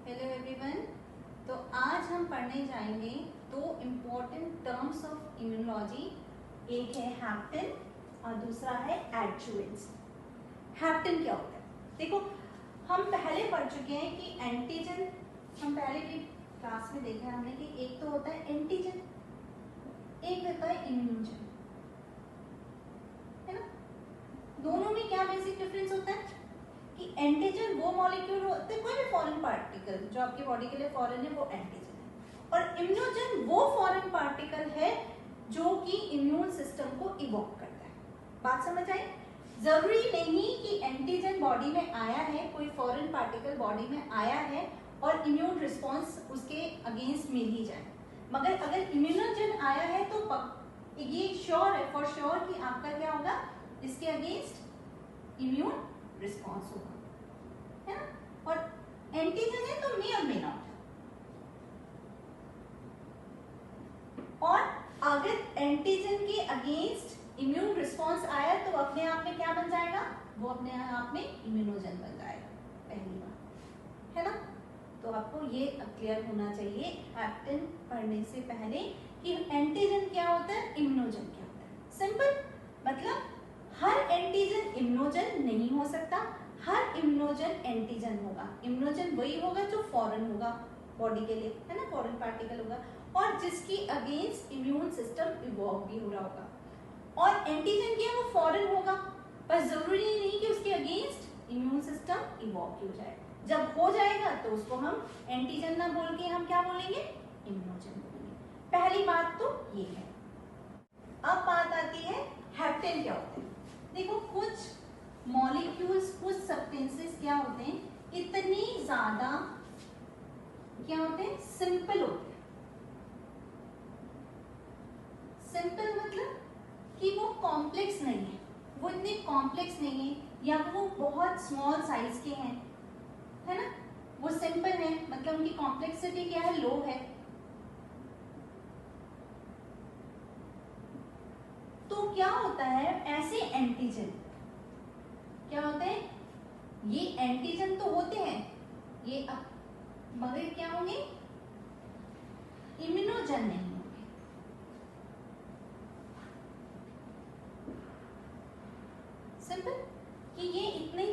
Hello everyone. तो आज हम पढ़ने जाएंगे दो इम्पोर्टेंट टर्म्स ऑफ इम्यूनोलॉजी। एक है हैप्टेन और दूसरा है एडजुवेंट्स। हैप्टेन क्या होता है? देखो, हम पहले पढ़ चुके हैं कि एंटीजन, हम पहले की क्लास में देखा है हमने कि एक तो होता है एंटीजन, एक होता है इम्यूनोजन, है ना। दोनों में क्या बेसिक डिफरेंस होता है कि एंटीजन वो मॉलिक्यूल होते हैं, कोई भी फॉरेन पार्टिकल जो आपकी बॉडी के लिए फॉरेन है वो एंटीजन है, और इम्यूनोजन वो फॉरेन पार्टिकल है जो कि इम्यून सिस्टम को इवॉक करता है। बात समझ आई? जरूरी नहीं कि एंटीजन बॉडी में आया है, कोई फॉरेन पार्टिकल बॉडी में आया है और इम्यून रिस्पॉन्स उसके अगेंस्ट मिल ही जाए, मगर अगर इम्यूनोजन आया है तो ये श्योर है, फॉर श्योर कि आपका क्या होगा, इसके अगेंस्ट इम्यून रिस्पॉन्स होगा, है ना। और एंटीजन है तो मे और मे नॉट। और अगर एंटीजन के अगेंस्ट इम्यून रिस्पॉन्स आया तो अपने आप में क्या बन जाएगा, वो अपने आप में इम्यूनोजन बन जाएगा, पहली बात, है ना। तो आपको ये क्लियर होना चाहिए हैप्टेन पढ़ने से पहले कि एंटीजन क्या होता है, इम्यूनोजन क्या होता है। सिंपल, मतलब हर एंटीजन इम्यूनोजन नहीं हो सकता, हर इम्यूनोजन एंटीजन होगा। इम्यूनोजन वही होगा जो फॉरेन होगा बॉडी के लिए, है ना, फॉरेन पार्टिकल होगा और जिसकी अगेंस्ट इम्यून सिस्टम इवॉल्व भी हो रहा होगा। और एंटीजन क्या है, वो फॉरेन होगा, पर जरूरी नहीं कि उसके अगेंस्ट इम्यून सिस्टम इवॉल्व हो जाए। जब हो जाएगा तो उसको हम एंटीजन ना बोल के हम क्या बोलेंगे, इम्यूनोजन बोलेंगे। पहली बात तो ये है। अब बात आती है हैप्टेन क्या होते हैं। देखो, कुछ मॉलिक्यूल्स, कुछ सब्सटेंसेस क्या होते हैं, इतनी ज्यादा क्या होते हैं, सिंपल होते हैं। सिंपल मतलब कि वो कॉम्प्लेक्स नहीं है, वो इतने कॉम्प्लेक्स नहीं है, या वो बहुत स्मॉल साइज के हैं, है ना। वो सिंपल है, मतलब उनकी कॉम्प्लेक्सिटी क्या है, लो है। तो क्या होता है, ऐसे एंटीजन क्या होते हैं, ये एंटीजन तो होते हैं ये, मगर क्या होंगे, इम्यूनोजन नहीं होंगे। सिंपल कि ये इतने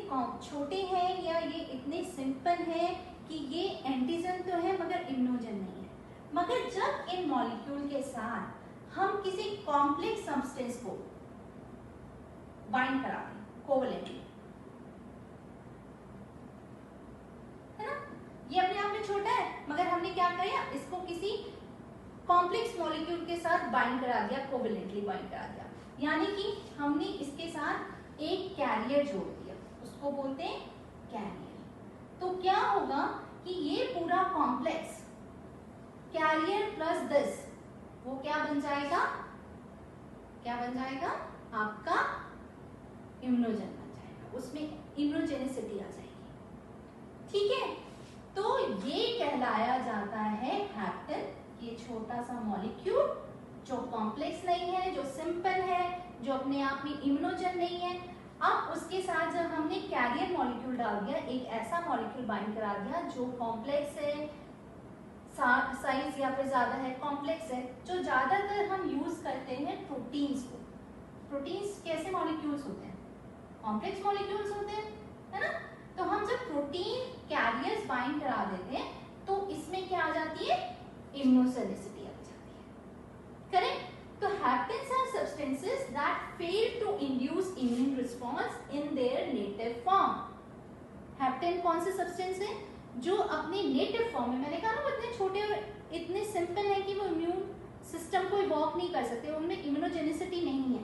छोटे हैं या ये इतने सिंपल हैं कि ये एंटीजन तो है मगर इम्यूनोजन नहीं है। मगर जब इन मॉलिक्यूल के साथ हम किसी कॉम्प्लेक्स सब्सटेंस को बाइंड कराते हैं कोवलेंटली, है ना, ये अपने आप में छोटा है मगर हमने क्या किया, इसको किसी कॉम्प्लेक्स मॉलिक्यूल के साथ बाइंड करा दिया, कोवलेंटली बाइंड करा दिया, यानी कि हमने इसके साथ एक कैरियर जोड़ दिया, उसको बोलते हैं कैरियर। तो क्या होगा कि ये पूरा कॉम्प्लेक्स कैरियर प्लस दिस, वो क्या बन जाएगा, क्या बन जाएगा, आपका इम्यूनोजन बन जाएगा, उसमें इम्यूनोजेनिसिटी आ जाएगी। ठीक है, तो ये कहलाया जाता है हैप्टेन। ये छोटा सा मॉलिक्यूल जो कॉम्प्लेक्स नहीं है, जो सिंपल है, जो अपने आप में इम्यूनोजन नहीं है, अब उसके साथ जब हमने कैरियर मॉलिक्यूल डाल दिया, एक ऐसा मॉलिक्यूल बाइंड करा दिया जो कॉम्प्लेक्स है, साइज या फिर ज्यादा है, कॉम्प्लेक्स है, जो ज्यादातर हम यूज करते हैं प्रोटीन्स को। प्रोटीन्स कैसे मॉलिक्यूल्स होते हैं, कॉम्प्लेक्स मॉलिक्यूल्स होते हैं, है ना। तो हम जब प्रोटीन कैरियर्स बाइंड करा देते हैं तो इसमें क्या आ जाती है, इम्यूनोजेनिसिटी आ जाती है, करेक्ट। तो haptens are substances that fail to induce immune response in their native form. Hapten कौन से सब्सटेंस है जो अपने नेटिव फॉर्म में, मैंने कहा ना वो इतने छोटे और इतने सिंपल है कि वो इम्यून सिस्टम को इवॉक नहीं कर सकते, उनमें इम्यूनोजेनिसिटी नहीं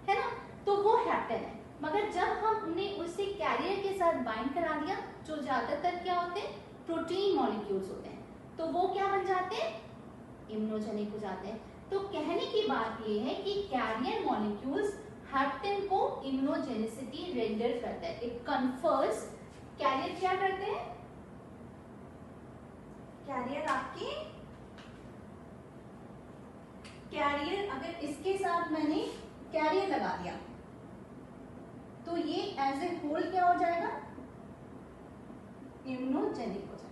है ना, तो वो हैप्टेन है। मगर जब हम उन्हें उससे कैरियर के साथ बाइंड करा दिया, जो ज्यादातर क्या होते हैं, प्रोटीन मॉलिक्यूल्स होते हैं, तो वो क्या बन जाते हैं, इम्यूनोजेनिक हो जाते हैं। तो कहने की बात ये है कि कैरियर मॉलिक्यूल्स हैप्टेन को इम्यूनोजेनिसिटी रेंडर करता है, इट कन्फर्स। कैरियर क्या करते हैं, कैरियर आपके, कैरियर अगर इसके साथ मैंने कैरियर लगा दिया तो ये एज ए होल क्या हो जाएगा, इम्यूनोजेनिक हो जाएगा।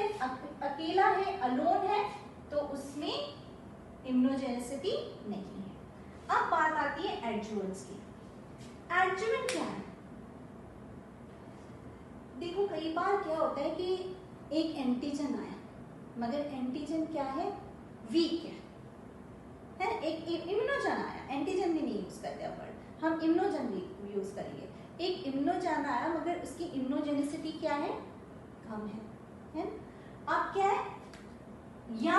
हैप्टेन अकेला है, अलोन है, तो उसमें इम्यूनोजेनिसिटी नहीं है। अब बात आती है एडजुवेंट्स की। एडजुवेंट क्या है? देखो कई बार क्या होता है कि एक एंटीजन आया, मगर एंटीजन क्या है? वीक है एक इम्यूनोजन आया, एंटीजन भी नहीं यूज करते वर्ड, हम इम्यूनोजन भी यूज करेंगे। एक इम्यूनोजन आया मगर उसकी इम्यूनोजेनिसिटी क्या है? कम है। अब क्या है? या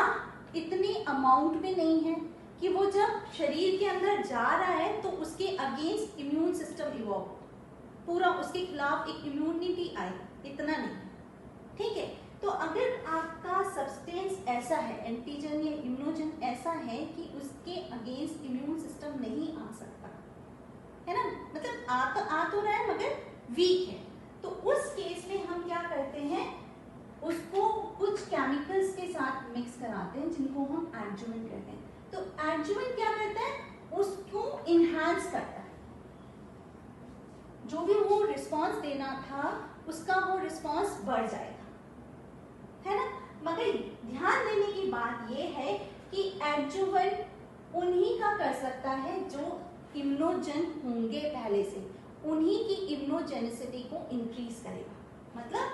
इतनी अमाउंट में नहीं है कि वो जब शरीर के अंदर जा रहा है तो उसके अगेंस्ट इम्यून सिस्टम इवॉल्व, पूरा उसके खिलाफ एक इम्यूनिटी आए, इतना नहीं, ठीक है। तो अगर आपका सब्सटेंस ऐसा है, एंटीजन या इम्यूनोजन ऐसा है कि उसके अगेंस्ट इम्यून सिस्टम नहीं आ सकता है ना, मतलब आ तो रहा है मगर वीक है, तो उस केस में हम क्या करते हैं, उसको कुछ केमिकल्स के साथ मिक्स कराते हैं जिनको हम एडजुवेंट कहते हैं। तो एडजुवेंट क्या करता है? उसको इनहांस करता है, जो भी वो रिस्पांस देना था उसका वो रिस्पांस बढ़ जाएगा, है ना। मगर ध्यान देने की बात ये है कि एडजुवेंट उन्हीं का कर सकता है जो इम्यूनोजन होंगे पहले से, उन्हीं की इम्यूनोजेनिसिटी को इंक्रीज करेगा। मतलब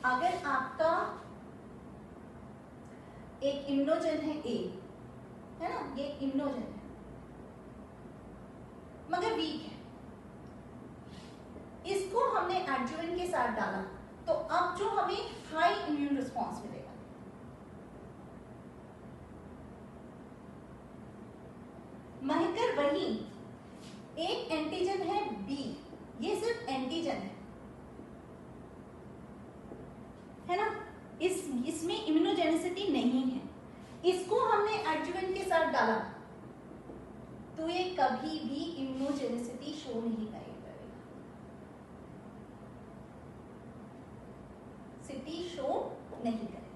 अगर आपका एक इम्यूनोजन है ए, है ना, ये इम्यूनोजन है मगर वीक है, इसको हमने एडजुवेंट के साथ डाला तो अब जो हमें हाई इम्यून रिस्पांस मिलेगा। महकर वही एक एंटीजन है बी, ये सिर्फ एंटीजन है ना, इसमें इम्यूनोजेनिसिटी नहीं है, इसको हमने एडजुवेंट के साथ डाला तो ये कभी भी इम्यूनोजेनिसिटी शो नहीं करेगा, सिटी शो नहीं करेगा।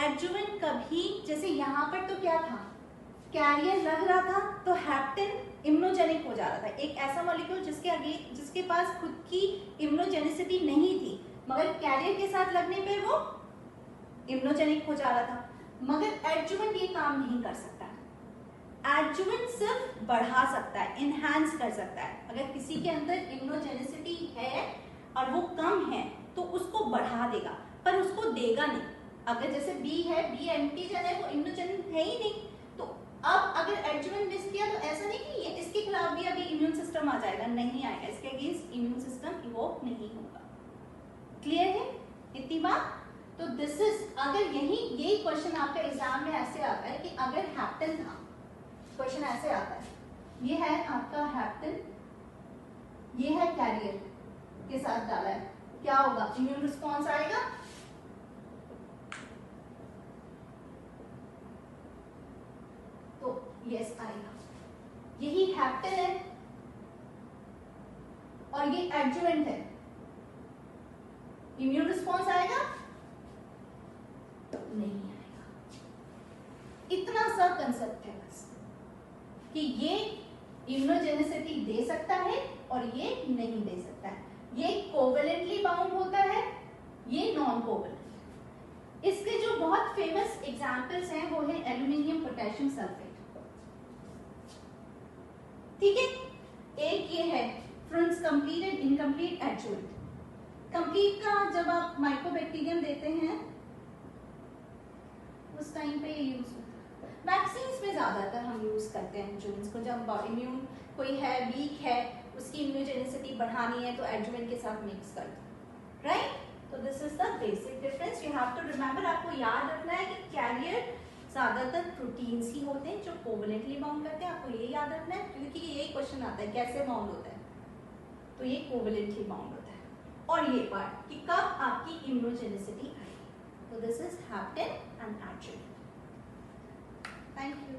एडजुवेंट कभी, जैसे यहां पर तो क्या था, कैरियर लग रहा था तो हैप्टेन इम्यूनोजेनिक हो जा रहा था, एक ऐसा मॉलिक्यूल जिसके पास खुद की इम्यूनोजेनिसिटी नहीं थी मगर कैरियर के साथ लगने पे वो इम्यूनोजेनिक हो जा रहा था। मगर एडजुवेंट ये काम नहीं कर सकता, एडजुवेंट सिर्फ बढ़ा सकता है, इनहैंस कर सकता है। अगर किसी के अंदर इम्यूनोजेनिसिटी है और वो कम है तो उसको बढ़ा देगा पर उसको देगा नहीं। अगर जैसे बी है, बी एंटीजन है, वो इम्यूनोजेनिक है ही नहीं, तो अब अगर एडजुवेंट मिक्स किया तो ऐसा नहीं कि ये इसके खिलाफ भी अभी इम्यून सिस्टम आ जाएगा, नहीं आएगा, इसके अगेंस्ट इम्यून सिस्टम इवोक नहीं होगा। क्लियर है इतनी बात? तो दिस इज, अगर यही क्वेश्चन आपका एग्जाम में ऐसे आता है कि अगर हैप्टेन था, क्वेश्चन ऐसे आता है, ये है आपका हैप्टेन, ये है कैरियर के साथ डाला है, क्या होगा? इम्यून रिस्पॉन्स आएगा, तो यस आएगा। यही हैप्टेन है और ये एडजुवेंट है, इम्यून रिस्पॉन्स आएगा? नहीं आएगा। इतना सा कंसेप्ट है बस कि ये इम्यूनोजेनिसिटी दे सकता है और ये नहीं दे सकता है, ये कोवेलेंटली बाउंड होता है, ये नॉन कोवेलेंट। इसके जो बहुत फेमस एग्जांपल्स हैं वो है एल्यूमिनियम पोटेशियम सल्फेट, ठीक है। एक ये है fronts complete and incomplete adjuvant. Complete का जब आप माइक्रोबैक्टीरियम देते हैं उस टाइम पे ये यूज होता है, वैक्सीन्स में ज्यादातर हम यूज करते हैं एडजुवेंट्स को, जब इम्यून कोई है, वीक है, उसकी इम्यूनोजेनिसिटी बढ़ानी है तो एडजुवेंट के साथ मिक्स कर दो, राइट। तो this is the basic difference, you have to remember. आपको याद रखना है कि कैरियर ज्यादातर प्रोटीन्स ही होते हैं जो कोवेलेंटली बाउंड करते हैं, आपको ये याद रखना है क्योंकि यही क्वेश्चन आता है कैसे बाउंड होता है, तो ये कोवेलेंटली बाउंड होता है। और ये पार्ट कि कब आपकी इम्यूनोजेनिसिटी आएगी, तो this is hapten and adjuvant. Thank you.